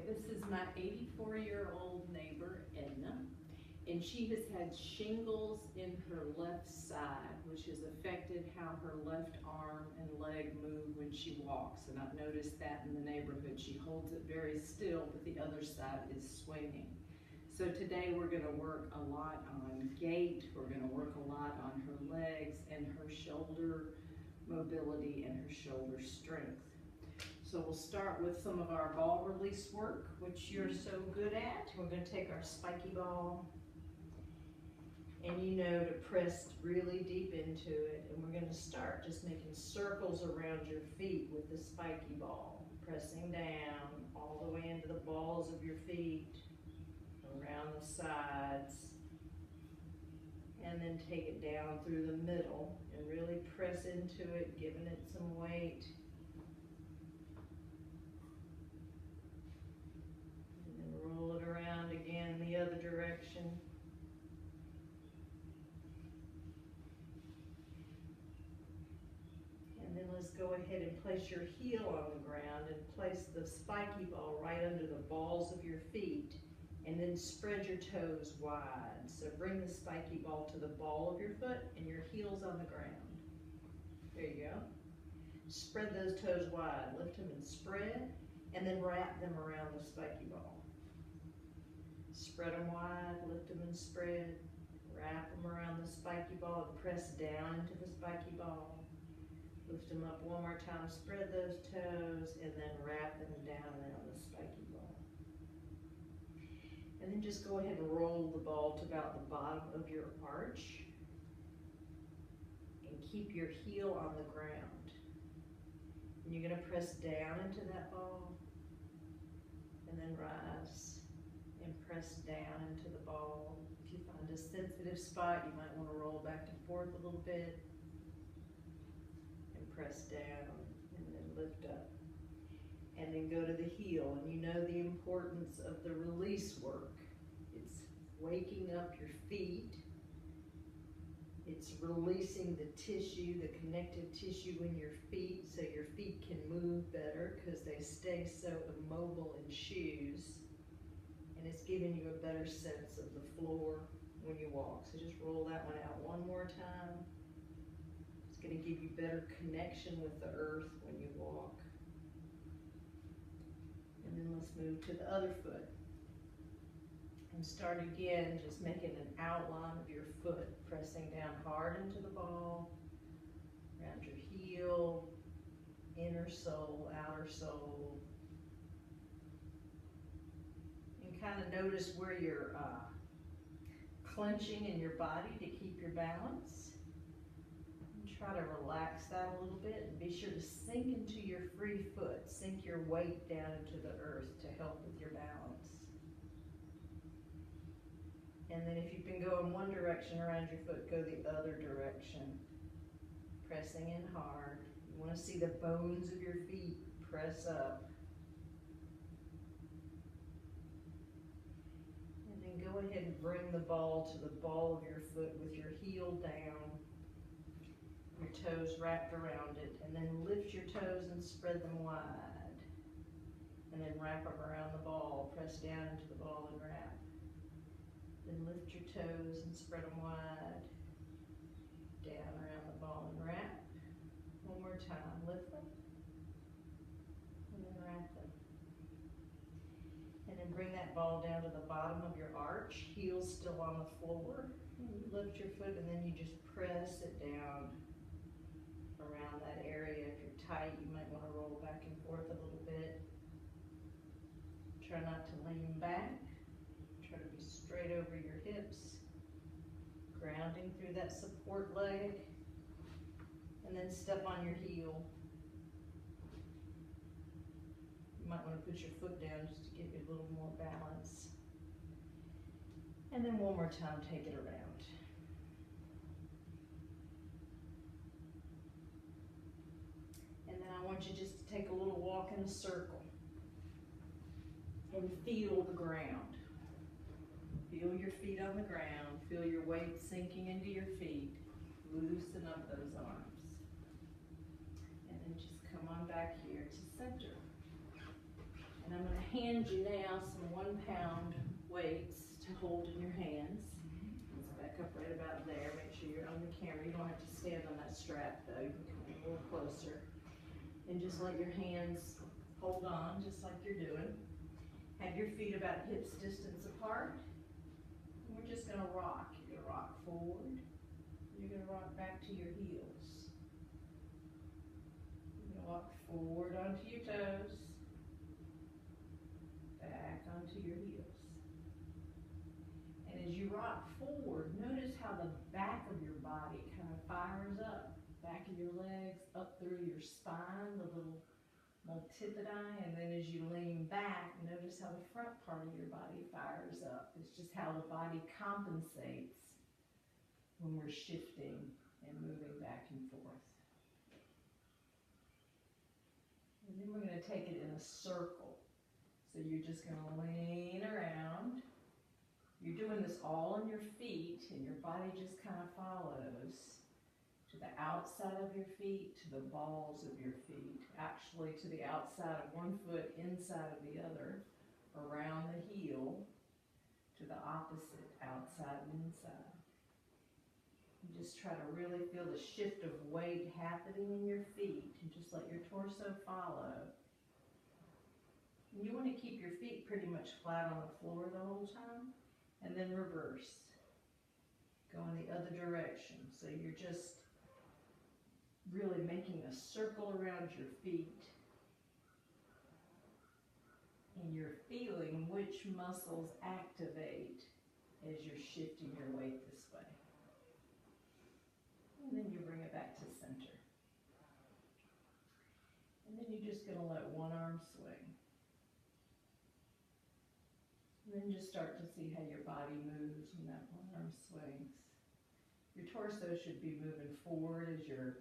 This is my 84-year-old neighbor, Edna, and she has had shingles in her left side, which has affected how her left arm and leg move when she walks. And I've noticed that in the neighborhood. She holds it very still, but the other side is swinging. So today we're going to work a lot on gait, we're going to work a lot on her legs and her shoulder mobility and her shoulder strength. So we'll start with some of our ball release work, which you're so good at. We're going to take our spiky ball, and you know to press really deep into it, and we're going to start just making circles around your feet with the spiky ball, pressing down all the way into the balls of your feet, around the sides, and then take it down through the middle and really press into it, giving it some weight. Roll it around again the other direction. And then let's go ahead and place your heel on the ground and place the spiky ball right under the balls of your feet, and then spread your toes wide. So bring the spiky ball to the ball of your foot and your heel's on the ground. There you go. Spread those toes wide, lift them and spread, and then wrap them around the spiky ball. Spread them wide, lift them and spread, wrap them around the spiky ball and press down into the spiky ball. Lift them up one more time, spread those toes, and then wrap them down around the spiky ball. And then just go ahead and roll the ball to about the bottom of your arch and keep your heel on the ground. And you're going to press down into that ball and then rise. And press down into the ball. If you find a sensitive spot, you might want to roll back and forth a little bit. And press down, and then lift up. And then go to the heel. And you know the importance of the release work. It's waking up your feet. It's releasing the tissue, the connective tissue in your feet, so your feet can move better because they stay so immobile in shoes. And it's giving you a better sense of the floor when you walk. So just roll that one out one more time. It's going to give you better connection with the earth when you walk. And then let's move to the other foot. And start again, just making an outline of your foot, pressing down hard into the ball, around your heel, inner sole, outer sole. Kind of notice where you're clenching in your body to keep your balance. And try to relax that a little bit, and be sure to sink into your free foot. Sink your weight down into the earth to help with your balance. And then if you've been going one direction around your foot, go the other direction. Pressing in hard. You want to see the bones of your feet press up. Go ahead and bring the ball to the ball of your foot with your heel down, your toes wrapped around it, and then lift your toes and spread them wide. And then wrap them around the ball, press down into the ball and wrap. Then lift your toes and spread them wide, down around the ball and wrap. One more time, lift them, and then wrap them. And then bring that ball down to the bottom of your arch, heels still on the floor. And you lift your foot, and then you just press it down around that area. If you're tight, you might want to roll back and forth a little bit. Try not to lean back. Try to be straight over your hips. Grounding through that support leg. And then step on your heel. You might want to put your foot down just to give you a little more balance. And then one more time, take it around. And then I want you just to take a little walk in a circle and feel the ground. Feel your feet on the ground. Feel your weight sinking into your feet. Loosen up those arms. And then just come on back here to center. And I'm going to hand you now some 1 pound weights to hold in your hands. Let's back up right about there. Make sure you're on the camera. You don't have to stand on that strap though. You can come a little closer. And just let your hands hold on, just like you're doing. Have your feet about hips distance apart. And we're just gonna rock. You're gonna rock forward. You're gonna rock back to your heels. You're gonna walk forward onto your toes. Back onto your heels. And as you rock forward, notice how the back of your body kind of fires up. Back of your legs, up through your spine, the little multipodi, and then as you lean back, notice how the front part of your body fires up. It's just how the body compensates when we're shifting and moving back and forth. And then we're going to take it in a circle. So you're just going to lean around. You're doing this all on your feet, and your body just kind of follows to the outside of your feet, to the balls of your feet, actually to the outside of one foot, inside of the other, around the heel, to the opposite, outside and inside. You just try to really feel the shift of weight happening in your feet, and just let your torso follow. And you want to keep your feet pretty much flat on the floor the whole time, and then reverse. Go in the other direction. So you're just really making a circle around your feet. And you're feeling which muscles activate as you're shifting your weight this way. And then you bring it back to center. And then you're just going to let one arm swing. And then just start to see how your body moves when that one arm swings. Your torso should be moving forward as your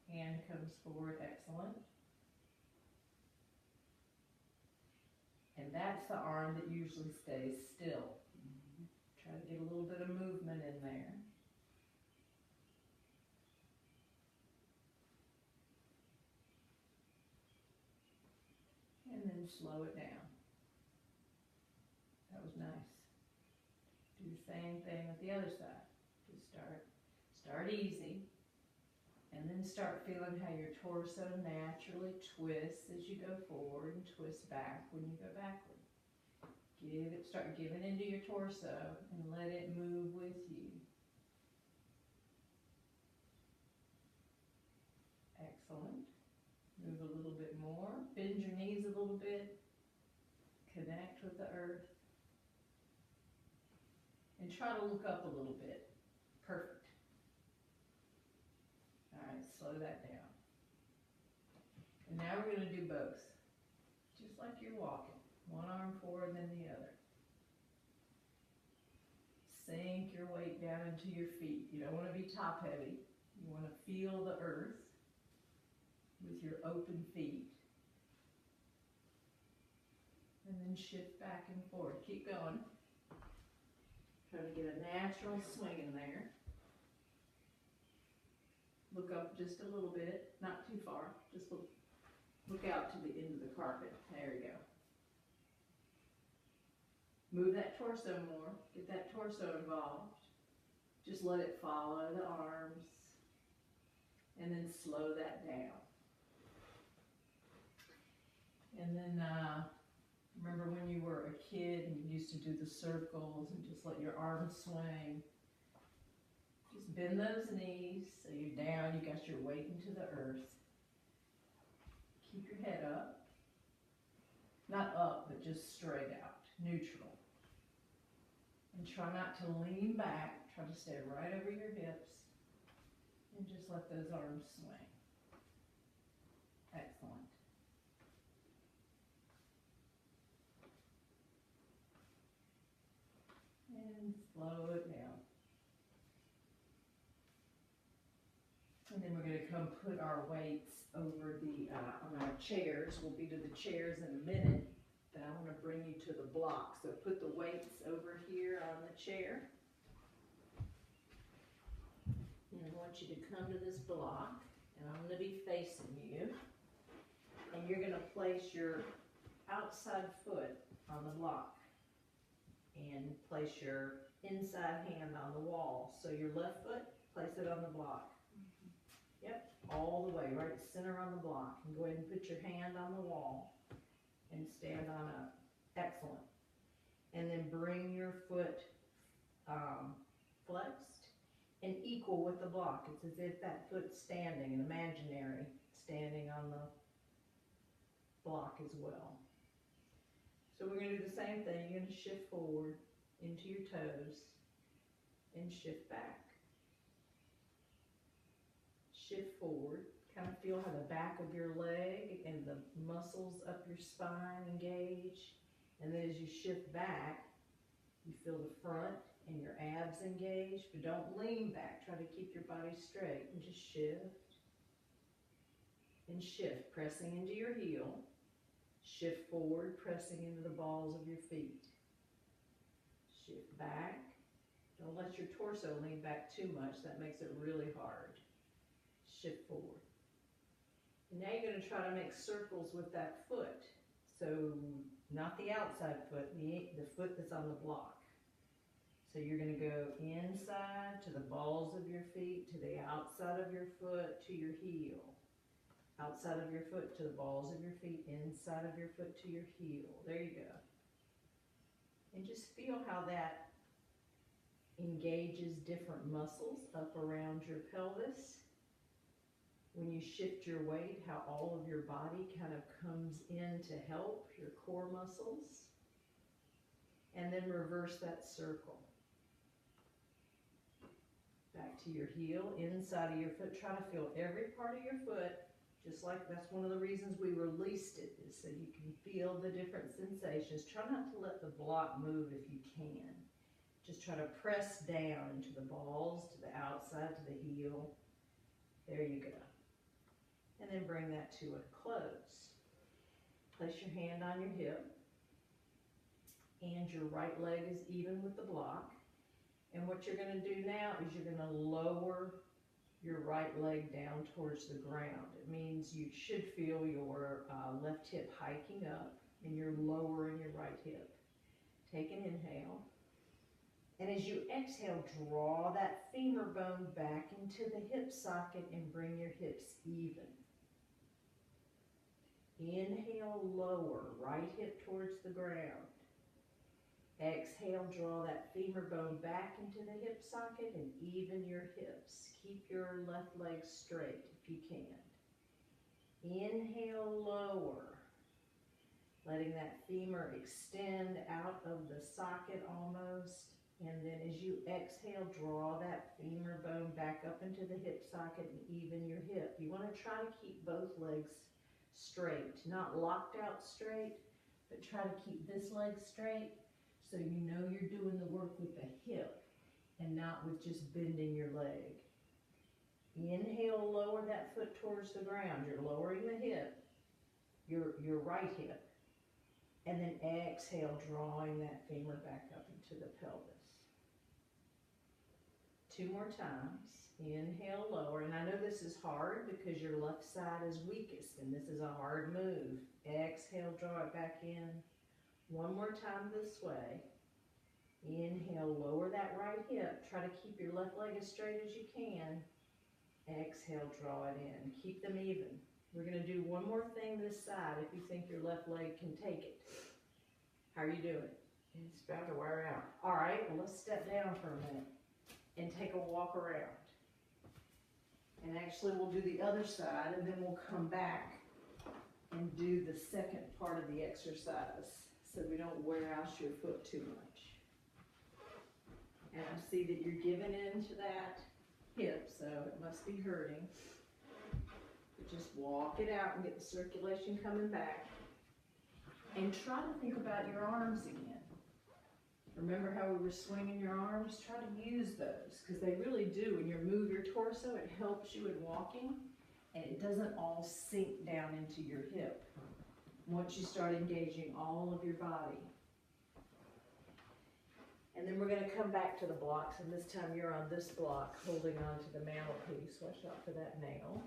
hand comes forward. Excellent. And that's the arm that usually stays still. Try to get a little bit of movement in there. And then slow it down. That was nice. Do the same thing with the other side. Just start easy. And then start feeling how your torso naturally twists as you go forward and twists back when you go backward. Start giving into your torso and let it move with you. Excellent. Move a little bit more. Bend your knees a little bit. Connect with the earth. And try to look up a little bit. Perfect. Alright, slow that down. And now we're going to do both. Just like you're walking. One arm forward, then the other. Sink your weight down into your feet. You don't want to be top heavy. You want to feel the earth with your open feet. And then shift back and forth. Keep going. Try to get a natural swing in there. Look up just a little bit, not too far. Just look out to the end of the carpet. There you go. Move that torso more. Get that torso involved. Just let it follow the arms. And then slow that down. And then remember when you were a kid and you used to do the circles and just let your arms swing. Just bend those knees so you're down, you got your weight into the earth. Keep your head up. Not up, but just straight out, neutral. And try not to lean back. Try to stay right over your hips. And just let those arms swing. Excellent. And slow it down. And then we're going to come put our weights over the on our chairs. We'll be to the chairs in a minute. Then I want to bring you to the block. So put the weights over here on the chair. And I want you to come to this block. And I'm going to be facing you. And you're going to place your outside foot on the block. And place your inside hand on the wall. So your left foot, place it on the block. Yep, all the way, right center on the block. And go ahead and put your hand on the wall and stand on up. Excellent. And then bring your foot flexed and equal with the block. It's as if that foot's standing, an imaginary, standing on the block as well. So we're going to do the same thing. You're going to shift forward into your toes and shift back. Shift forward. Kind of feel how the back of your leg and the muscles up your spine engage. And then as you shift back, you feel the front and your abs engage, but don't lean back. Try to keep your body straight and just shift and shift, pressing into your heel. Shift forward, pressing into the balls of your feet. Shift back. Don't let your torso lean back too much. That makes it really hard. Shift forward. And now you're going to try to make circles with that foot. So not the outside foot, the foot that's on the block. So you're going to go inside to the balls of your feet, to the outside of your foot, to your heel. Outside of your foot to the balls of your feet, inside of your foot to your heel. There you go. And just feel how that engages different muscles up around your pelvis. When you shift your weight, how all of your body kind of comes in to help your core muscles. And then reverse that circle. Back to your heel, inside of your foot. Try to feel every part of your foot. Just like that's one of the reasons we released it, is so you can feel the different sensations. Try not to let the block move if you can. Just try to press down into the balls, to the outside, to the heel. There you go. And then bring that to a close. Place your hand on your hip. And your right leg is even with the block. And what you're going to do now is you're going to lower your right leg down towards the ground. It means you should feel your left hip hiking up and you're lowering your right hip. Take an inhale. And as you exhale, draw that femur bone back into the hip socket and bring your hips even. Inhale, lower, right hip towards the ground. Exhale, draw that femur bone back into the hip socket and even your hips. Keep your left leg straight if you can. Inhale, lower. Letting that femur extend out of the socket almost. And then as you exhale, draw that femur bone back up into the hip socket and even your hip. You want to try to keep both legs straight. Not locked out straight, but try to keep this leg straight. So you know you're doing the work with the hip and not with just bending your leg. Inhale, lower that foot towards the ground. You're lowering the hip, your right hip. And then exhale, drawing that femur back up into the pelvis. 2 more times. Inhale, lower. And I know this is hard because your left side is weakest and this is a hard move. Exhale, draw it back in. 1 more time this way. Inhale, lower that right hip. Try to keep your left leg as straight as you can. Exhale, draw it in. Keep them even. We're going to do one more thing this side if you think your left leg can take it. How are you doing? It's about to wear out. All right, well, let's step down for a minute and take a walk around. And actually, we'll do the other side, and then we'll come back and do the second part of the exercise so we don't wear out your foot too much. And I see that you're giving in to that hip, so it must be hurting. But just walk it out and get the circulation coming back. And try to think about your arms again. Remember how we were swinging your arms? Try to use those, because they really do. When you move your torso, it helps you in walking, and it doesn't all sink down into your hip once you start engaging all of your body. And then we're going to come back to the blocks, and this time you're on this block, holding on to the mantelpiece. Watch out for that nail.